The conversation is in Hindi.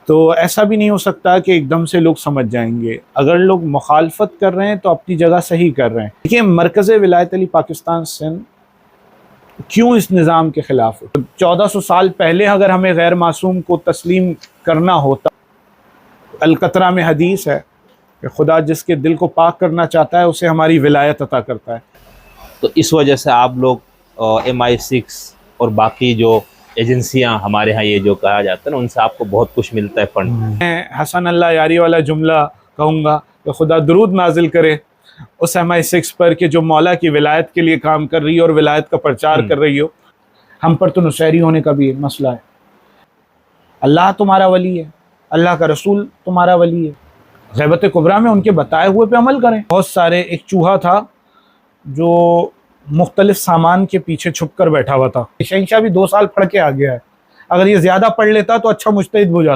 तो ऐसा भी नहीं हो सकता कि एकदम से लोग समझ जाएंगे। अगर लोग मुखालफत कर रहे हैं तो अपनी जगह सही कर रहे हैं। देखिए, मरकज़ विलायत अली पाकिस्तान सिंध क्यों इस निज़ाम के ख़िलाफ़ है? 1400 साल पहले अगर हमें गैर मासूम को तस्लीम करना होता, अलकतरा में हदीस है कि खुदा जिसके दिल को पाक करना चाहता है उसे हमारी विलायत अता करता है। तो इस वजह से आप लोग MI6 और बाकी जो एजेंसियां हमारे यहाँ ये जो कहा जाता है ना, उनसे आपको बहुत कुछ मिलता है फंड। मैं हसन अल्लाह यारी वाला जुमला कहूँगा कि खुदा दरूद नाजिल करे उस MI6 पर कि जो मौला की विलायत के लिए काम कर रही है और विलायत का प्रचार कर रही हो। हम पर तो नुसैरी होने का भी मसला है। अल्लाह तुम्हारा वली है, अल्लाह का रसूल तुम्हारा वली है। ग़ैबत कुबरा में उनके बताए हुए पे अमल करें। बहुत सारे, एक चूहा था जो मुख्तलिफ सामान के पीछे छुप कर बैठा हुआ था। शहंशाह भी 2 साल पढ़ के आ गया है। अगर ये ज़्यादा पढ़ लेता तो अच्छा मुज्तहिद हो जाता।